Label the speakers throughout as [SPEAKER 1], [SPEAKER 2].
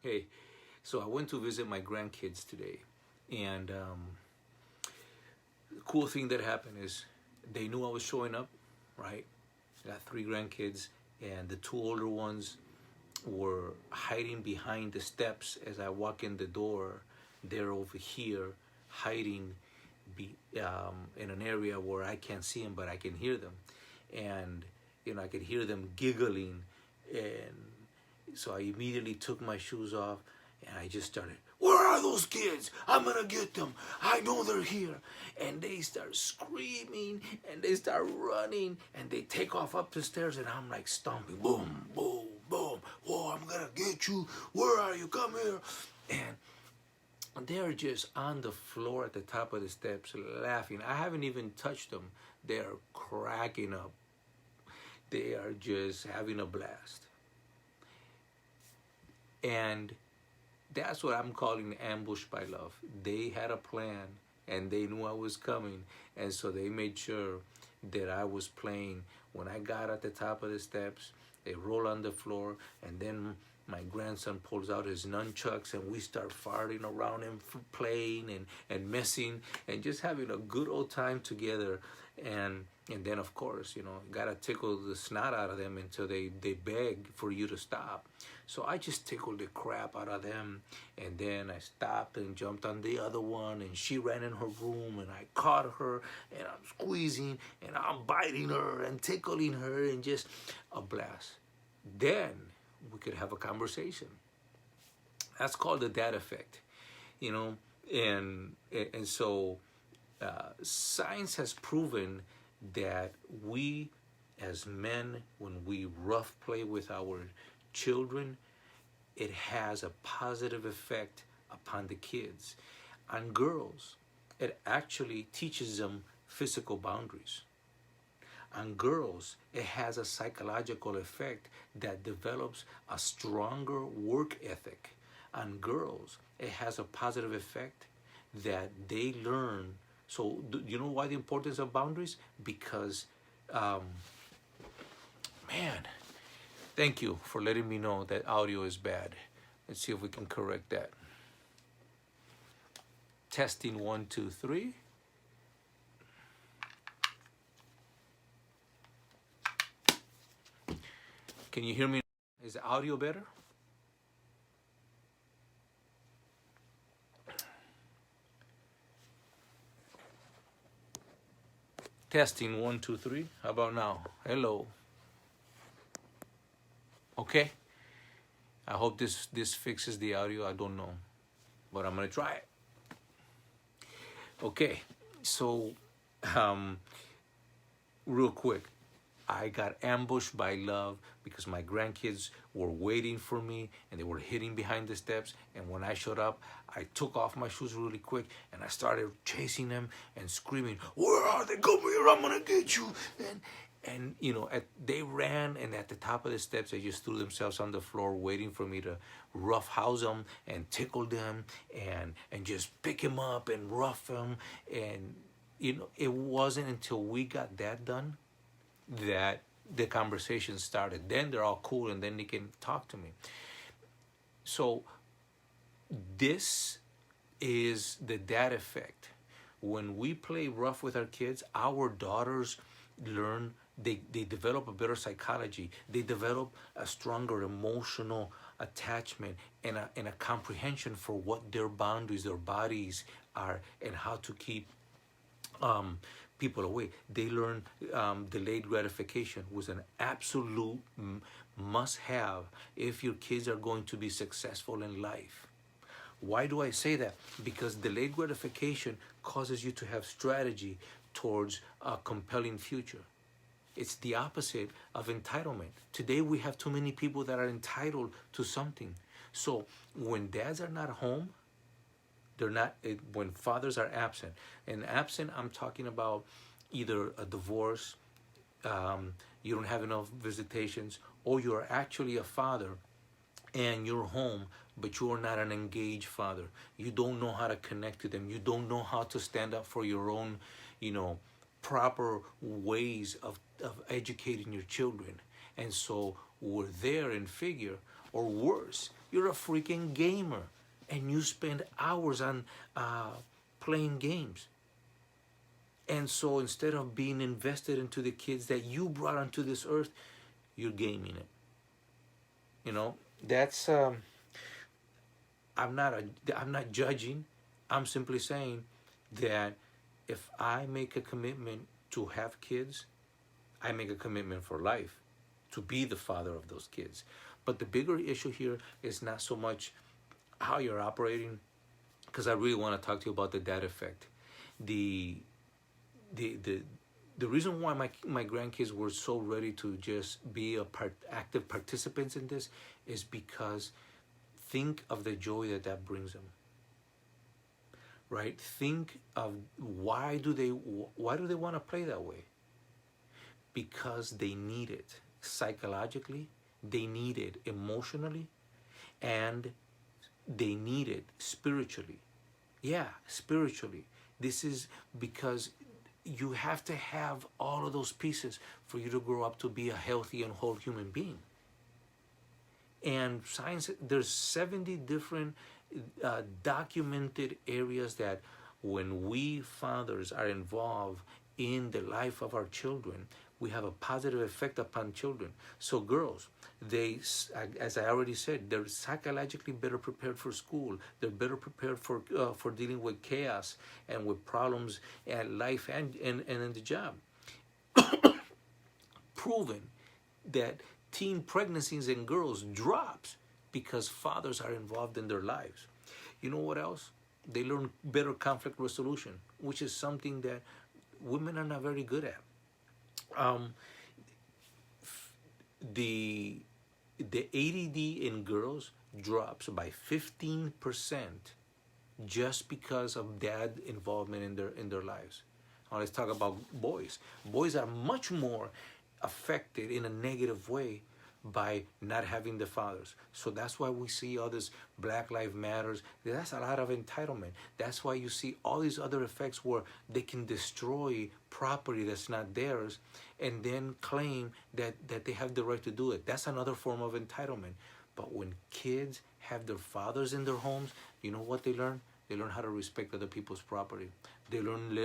[SPEAKER 1] Hey, so I went to visit my grandkids today, and the cool thing that happened is they knew I was showing up, right? I got three grandkids, and the two older ones were hiding behind the steps as I walk in the door. They're over here hiding in an area where I can't see them, but I can hear them. And, I could hear them giggling. And so I immediately took my shoes off and I just started, "Where are those kids? I'm going to get them. I know they're here." And they start screaming and they start running and they take off up the stairs and I'm like stomping. Boom, boom, boom. "Whoa, I'm going to get you. Where are you? Come here." And they're just on the floor at the top of the steps laughing. I haven't even touched them. They're cracking up. They are just having a blast. And that's what I'm calling ambush by love. They had a plan and they knew I was coming. And so they made sure that I was playing. When I got at the top of the steps, they roll on the floor, and then my grandson pulls out his nunchucks and we start farting around him, playing and messing and just having a good old time together. And then of course, gotta tickle the snot out of them until they beg for you to stop. So I just tickled the crap out of them, and then I stopped and jumped on the other one, and she ran in her room, and I caught her, and I'm squeezing, and I'm biting her and tickling her, and just a blast. Then we could have a conversation. That's called the dad effect, and so science has proven that we as men, when we rough play with our children, it has a positive effect upon the kids. On girls, it actually teaches them physical boundaries. On girls, it has a psychological effect that develops a stronger work ethic. On girls, it has a positive effect that they learn. So, do you know why the importance of boundaries? Because, man, thank you for letting me know that audio is bad. Let's see if we can correct that. Testing 1, 2, 3. Can you hear me? Is the audio better? Testing 1, 2, 3. How about now? Hello. Okay. I hope this fixes the audio. I don't know, but I'm gonna try it. Okay. So, real quick, I got ambushed by love because my grandkids were waiting for me and they were hiding behind the steps. And when I showed up, I took off my shoes really quick and I started chasing them and screaming, "Where are they? Come here, I'm gonna get you." And they ran, and at the top of the steps, they just threw themselves on the floor waiting for me to roughhouse them and tickle them and just pick them up and rough them. And, it wasn't until we got that done that the conversation started. Then they're all cool and then they can talk to me. So this is the dad effect. When we play rough with our kids, our daughters learn, they develop a better psychology. They develop a stronger emotional attachment and a comprehension for what their boundaries, their bodies are, and how to keep people away. They learn delayed gratification was an absolute must-have if your kids are going to be successful in life. Why do I say that? Because delayed gratification causes you to have strategy towards a compelling future. It's the opposite of entitlement. Today we have too many people that are entitled to something. So when dads are not home, when fathers are absent. And absent, I'm talking about either a divorce, you don't have enough visitations, or you're actually a father and you're home, but you are not an engaged father. You don't know how to connect to them. You don't know how to stand up for your own, proper ways of educating your children. And so we're there in figure, Or worse, you're a freaking gamer and you spend hours on playing games. And so instead of being invested into the kids that you brought onto this earth, you're gaming it. You know, that's I'm not judging. I'm simply saying that if I make a commitment to have kids, I make a commitment for life to be the father of those kids. But the bigger issue here is not so much how you're operating, because I really want to talk to you about the dad effect. The the the the reason why my grandkids were so ready to just be active participants in this is because think of the joy that that brings them, right? Think of why do they want to play that way? Because they need it psychologically, they need it emotionally, and they need it spiritually. Yeah, spiritually. This is because you have to have all of those pieces for you to grow up to be a healthy and whole human being. And science, there's 70 different documented areas that when we fathers are involved in the life of our children, we have a positive effect upon children. So girls, they, as I already said, they're psychologically better prepared for school. They're better prepared for dealing with chaos and with problems in life and in the job. Proven that teen pregnancies in girls drops because fathers are involved in their lives. You know what else? They learn better conflict resolution, which is something that women are not very good at. Um, the ADD in girls drops by 15% just because of dad involvement in their lives. Now let's talk about boys. Boys are much more affected in a negative way by not having the fathers. So that's why we see all this Black Lives Matters. That's a lot of entitlement. That's why you see all these other effects where they can destroy property that's not theirs and then claim that they have the right to do it. That's another form of entitlement. But when kids have their fathers in their homes, you know what they learn? They learn how to respect other people's property. They learn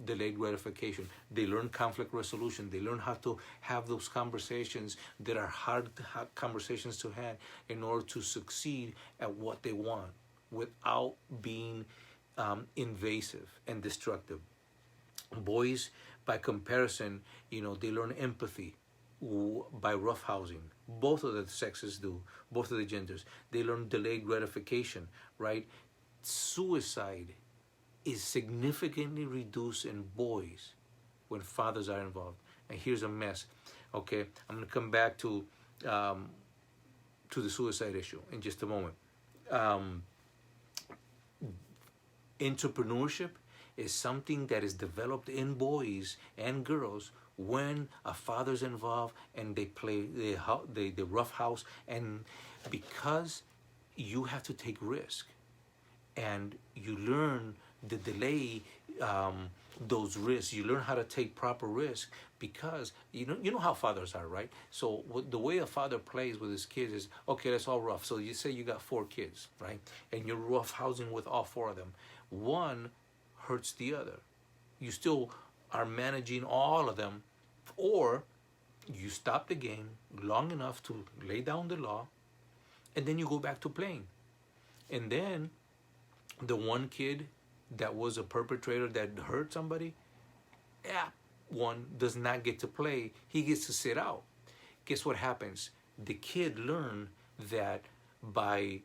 [SPEAKER 1] delayed gratification. They learn conflict resolution. They learn how to have those conversations that are hard conversations to have in order to succeed at what they want without being invasive and destructive. Boys, by comparison, they learn empathy by roughhousing. Both of the sexes do, both of the genders. They learn delayed gratification, right? Suicide is significantly reduced in boys when fathers are involved. And here's a mess. Okay, I'm going to come back to the suicide issue in just a moment. Entrepreneurship is something that is developed in boys and girls when a father's involved and they play the rough house, and because you have to take risk and you learn the delay those risks. You learn how to take proper risk because you know how fathers are, right? So the way a father plays with his kids is, okay, that's all rough. So you say you got 4 kids, right? And you're rough housing with all 4 of them. One hurts the other. You still are managing all of them, or you stop the game long enough to lay down the law, and then you go back to playing. And then the one kid that was a perpetrator that hurt somebody, one does not get to play. He gets to sit out. Guess what happens? The kid learned that by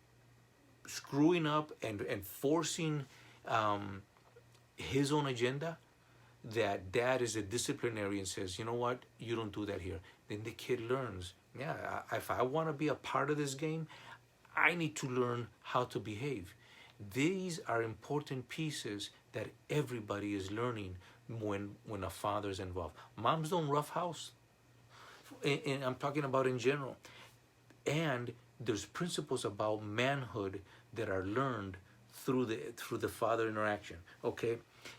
[SPEAKER 1] screwing up and forcing his own agenda, that dad is a disciplinarian, says, you know what, you don't do that here. Then the kid learns, if I want to be a part of this game, I need to learn how to behave. These are important pieces that everybody is learning when a father's involved. Moms don't roughhouse, and I'm talking about in general. And there's principles about manhood that are learned through the father interaction. Okay,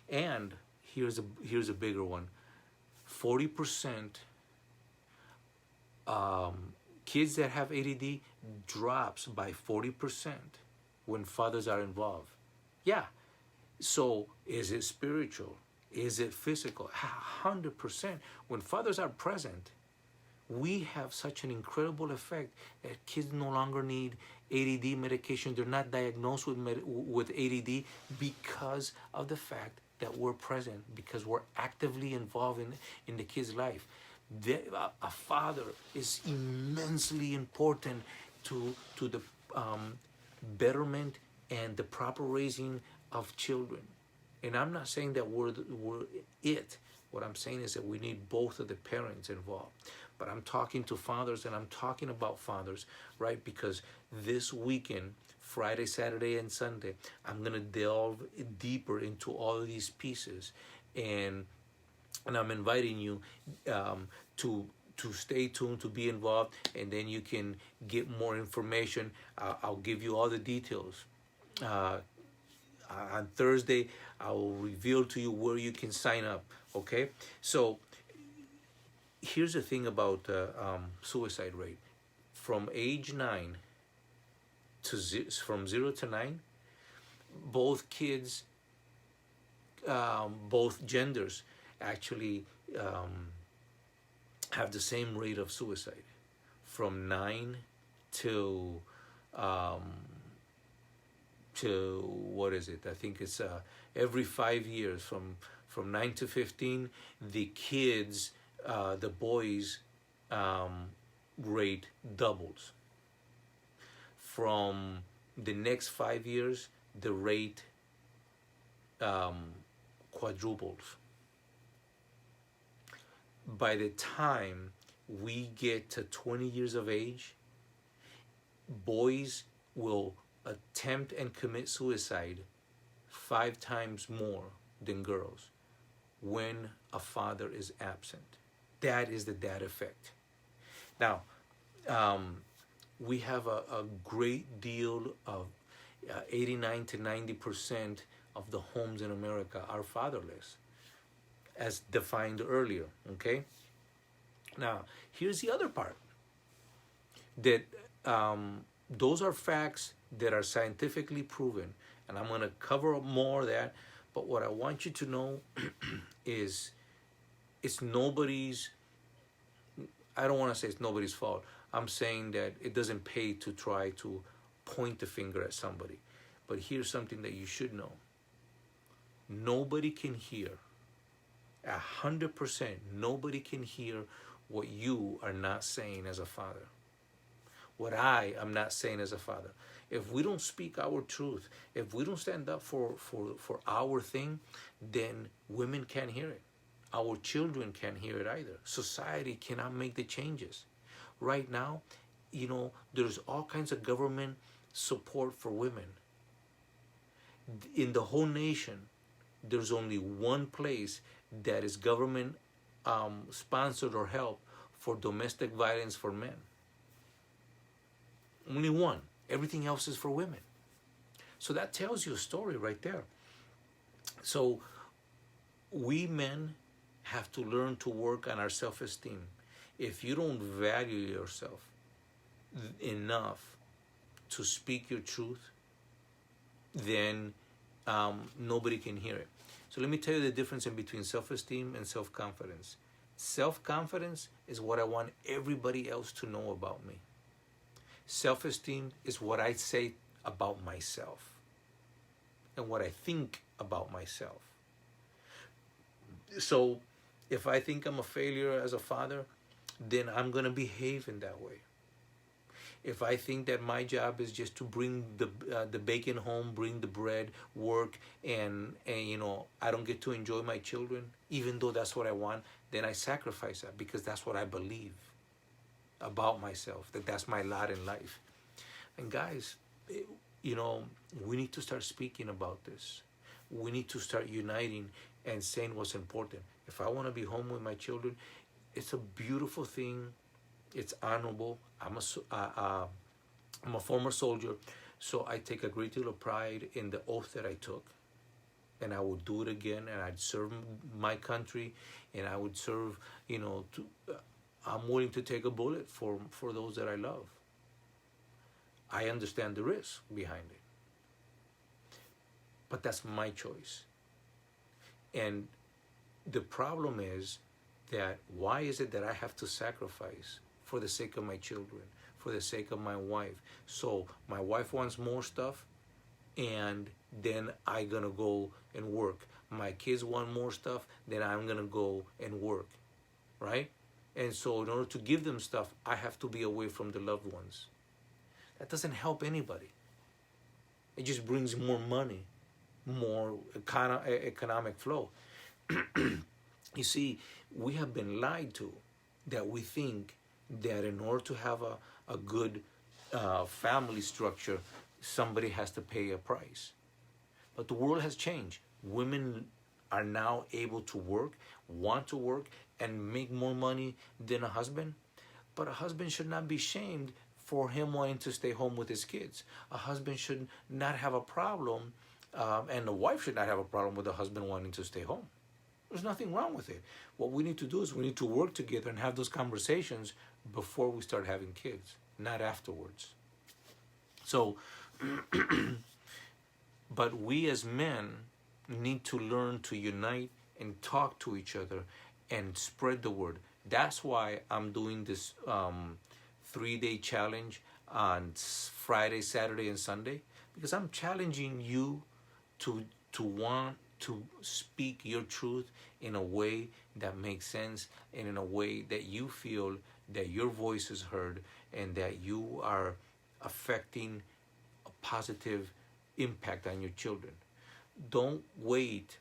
[SPEAKER 1] and here's a bigger one. 40% Kids that have ADD drops by 40% when fathers are involved. Yeah. So is it spiritual? Is it physical? 100%. When fathers are present, we have such an incredible effect that kids no longer need ADD medication. They're not diagnosed with ADD because of the fact that we're present, because we're actively involved in the kid's life. A father is immensely important to the betterment and the proper raising of children. And I'm not saying that we're it. What I'm saying is that we need both of the parents involved. But I'm talking to fathers, and I'm talking about fathers, right? Because this weekend, Friday, Saturday, and Sunday, I'm gonna delve deeper into all of these pieces, and I'm inviting you to stay tuned, to be involved, and then you can get more information. I'll give you all the details. On Thursday, I will reveal to you where you can sign up. Okay, so here's the thing about suicide rate. From age 9 to from 0 to 9, both kids, both genders, actually have the same rate of suicide. From 9 to what is it? I think it's every 5 years, from 9 to 15, the kids, the boys rate doubles. From the next 5 years, the rate quadruples. By the time we get to 20 years of age, boys will attempt and commit suicide 5 times more than girls when a father is absent. That is the dad effect. Now, we have a great deal of 89 to 90% of the homes in America are fatherless, as defined earlier, okay? Now, here's the other part, that those are facts that are scientifically proven, and I'm going to cover more of that, but what I want you to know is it's nobody's, I don't want to say it's nobody's fault. I'm saying that it doesn't pay to try to point the finger at somebody. But here's something that you should know. Nobody can hear, 100%, nobody can hear what you are not saying as a father. What I am not saying as a father. If we don't speak our truth, if we don't stand up for our thing, then women can't hear it. Our children can't hear it either. Society cannot make the changes. Right now, there's all kinds of government support for women. In the whole nation, there's only one place that is government sponsored or help for domestic violence for men. Only one. Everything else is for women. So that tells you a story right there. So we men have to learn to work on our self-esteem. If you don't value yourself enough to speak your truth, then nobody can hear it. So let me tell you the difference in between self-esteem and self-confidence. Self-confidence is what I want everybody else to know about me. Self-esteem is what I say about myself and what I think about myself. So if I think I'm a failure as a father, then I'm going to behave in that way. If I think that my job is just to bring the bacon home, bring the bread, work, and I don't get to enjoy my children, even though that's what I want, then I sacrifice that because that's what I believe about myself, that's my lot in life. And guys, we need to start speaking about this. We need to start uniting and saying what's important. If I want to be home with my children, it's a beautiful thing. It's honorable. I'm a former soldier, so I take a great deal of pride in the oath that I took. And I would do it again, and I'd serve my country, and I would serve, I'm willing to take a bullet for those that I love. I understand the risk behind it, but that's my choice. And the problem is that why is it that I have to sacrifice for the sake of my children, for the sake of my wife? So my wife wants more stuff, and then I'm gonna go and work. My kids want more stuff, then I'm gonna go and work, right? And so in order to give them stuff, I have to be away from the loved ones. That doesn't help anybody. It just brings more money, more economic flow. You see, we have been lied to that we think that in order to have a good family structure, somebody has to pay a price. But the world has changed. Women are now able to work, want to work, and make more money than a husband. But a husband should not be shamed for him wanting to stay home with his kids. A husband should not have a problem, and the wife should not have a problem with a husband wanting to stay home. There's nothing wrong with it. What we need to do is we need to work together and have those conversations before we start having kids, not afterwards. So, but we as men need to learn to unite and talk to each other and spread the word. That's why I'm doing this 3-day challenge on Friday, Saturday, and Sunday, because I'm challenging you to want to speak your truth in a way that makes sense and in a way that you feel that your voice is heard and that you are affecting a positive impact on your children. Don't wait.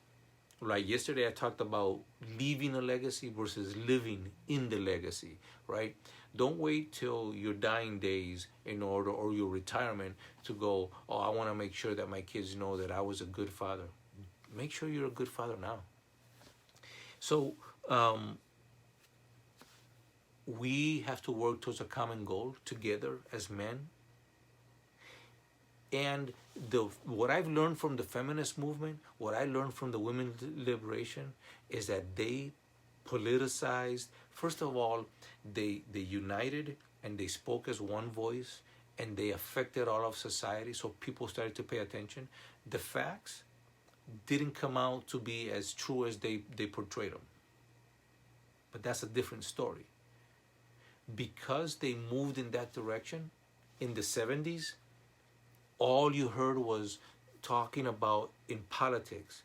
[SPEAKER 1] Like yesterday I talked about leaving a legacy versus living in the legacy, right? Don't wait till your dying days in order, or your retirement, to go, oh, I want to make sure that my kids know that I was a good father. Make sure you're a good father now. So we have to work towards a common goal together as men. And what I've learned from the feminist movement, what I learned from the women's liberation, is that they politicized. First of all, they united and they spoke as one voice, and they affected all of society, so people started to pay attention. The facts didn't come out to be as true as they portrayed them. But that's a different story. Because they moved in that direction in the 70s, all you heard was talking about in politics,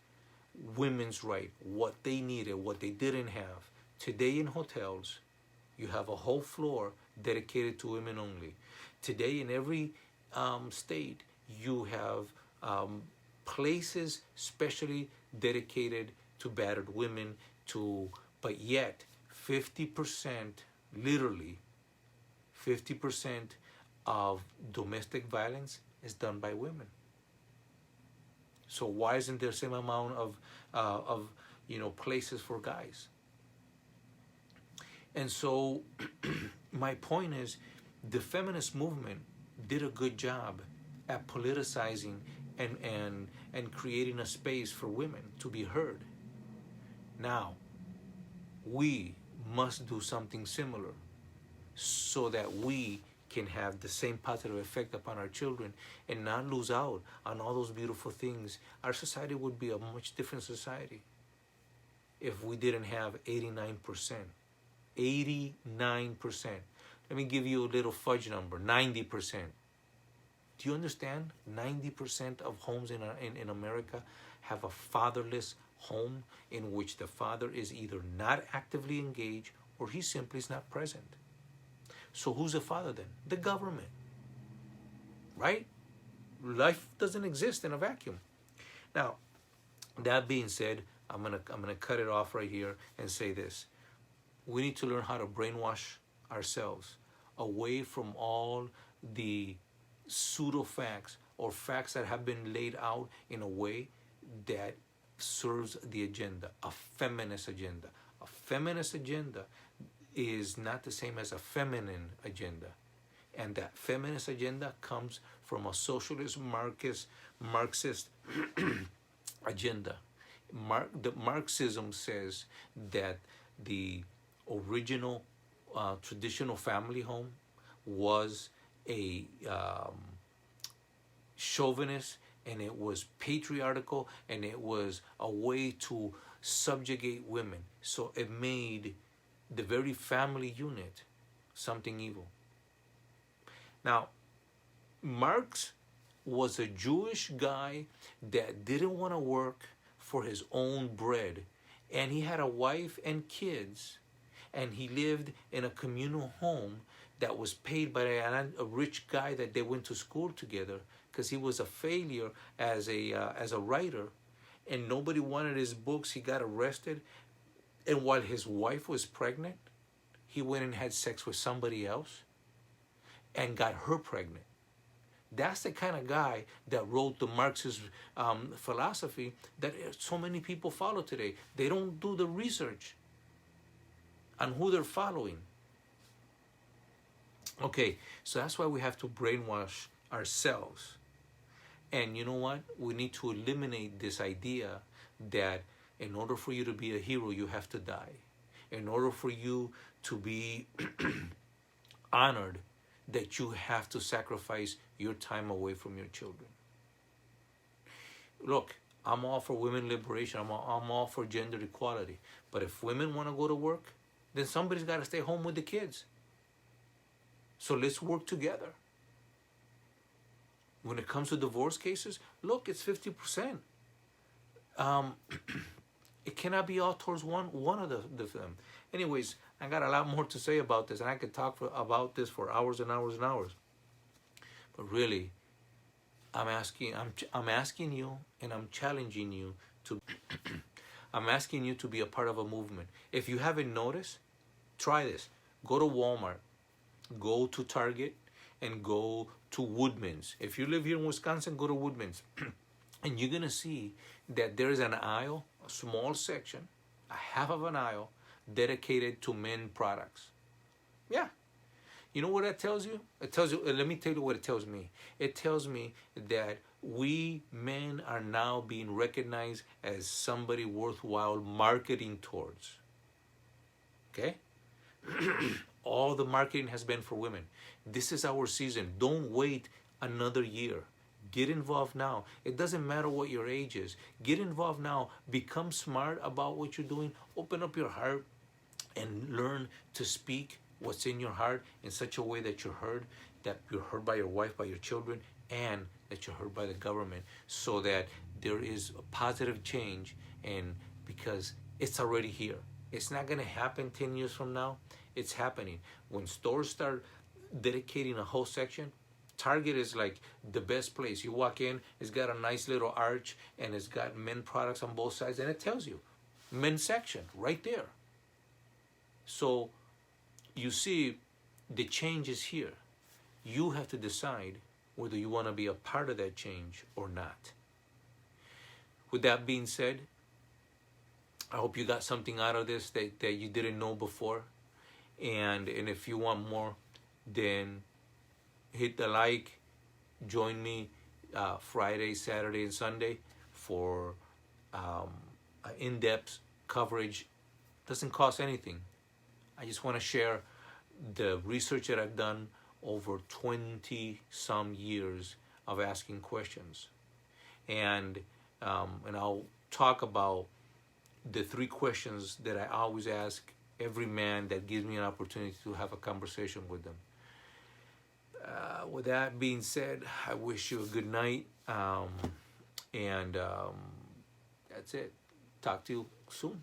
[SPEAKER 1] women's right, what they needed, what they didn't have. Today in hotels, you have a whole floor dedicated to women only. Today in every state, you have places specially dedicated to battered women, but yet 50%, literally 50% of domestic violence is done by women. So why isn't there the same amount of places for guys? And so my point is, the feminist movement did a good job at politicizing and creating a space for women to be heard. Now, we must do something similar so that we can have the same positive effect upon our children and not lose out on all those beautiful things. Our society would be a much different society if we didn't have 89%. 89%. Let me give you a little fudge number, 90%. Do you understand? 90% of homes in America have a fatherless home in which the father is either not actively engaged or he simply is not present. So who's the father then? The government, right? Life doesn't exist in a vacuum. Now, that being said, I'm gonna cut it off right here and say this: we need to learn how to brainwash ourselves away from all the pseudo facts or facts that have been laid out in a way that serves the agenda, a feminist agenda. A feminist agenda is not the same as a feminine agenda. And that feminist agenda comes from a socialist Marxist agenda. The Marxism says that the original traditional family home was a chauvinist, and it was patriarchal, and it was a way to subjugate women. So it made the very family unit something evil. Now, Marx was a Jewish guy that didn't want to work for his own bread, and he had a wife and kids, and he lived in a communal home that was paid by a rich guy that they went to school together, because he was a failure as a writer, and nobody wanted his books. He got arrested, and while his wife was pregnant, he went and had sex with somebody else and got her pregnant. That's the kind of guy that wrote the Marxist philosophy that so many people follow today. They don't do the research on who they're following. Okay, so that's why we have to brainwash ourselves. And you know what? We need to eliminate this idea that in order for you to be a hero, you have to die. In order for you to be honored, that you have to sacrifice your time away from your children. Look, I'm all for women liberation. I'm all for gender equality. But if women want to go to work, then somebody's got to stay home with the kids. So let's work together. When it comes to divorce cases, look, it's 50%. It cannot be all towards one of them. Anyways, I got a lot more to say about this, and I could talk about this for hours and hours and hours. But really, I'm asking you, and I'm challenging you to. I'm asking you to be a part of a movement. If you haven't noticed, try this. Go to Walmart, go to Target, and go to Woodman's. If you live here in Wisconsin, go to Woodman's, and you're gonna see that there is an aisle, a small section, a half of an aisle, dedicated to men products. Yeah. You know what that tells you? It tells you, let me tell you what it tells me. It tells me that we men are now being recognized as somebody worthwhile marketing towards. Okay? All the marketing has been for women. This is our season. Don't wait another year. Get involved now. It doesn't matter what your age is. Get involved now. Become smart about what you're doing. Open up your heart and learn to speak what's in your heart in such a way that you're heard by your wife, by your children, and that you're heard by the government, so that there is a positive change. And because it's already here. It's not going to happen 10 years from now. It's happening. When stores start dedicating a whole section, Target is like the best place. You walk in, it's got a nice little arch, and it's got men products on both sides, and it tells you men's section right there. So you see, the change is here. You have to decide whether you want to be a part of that change or not. With that being said, I hope you got something out of this that you didn't know before. And if you want more, then hit the like. Join me Friday, Saturday, and Sunday for in-depth coverage. Doesn't cost anything. I just want to share the research that I've done over 20 some years of asking questions, and I'll talk about the 3 questions that I always ask every man that gives me an opportunity to have a conversation with them. With that being said, I wish you a good night, and that's it. Talk to you soon.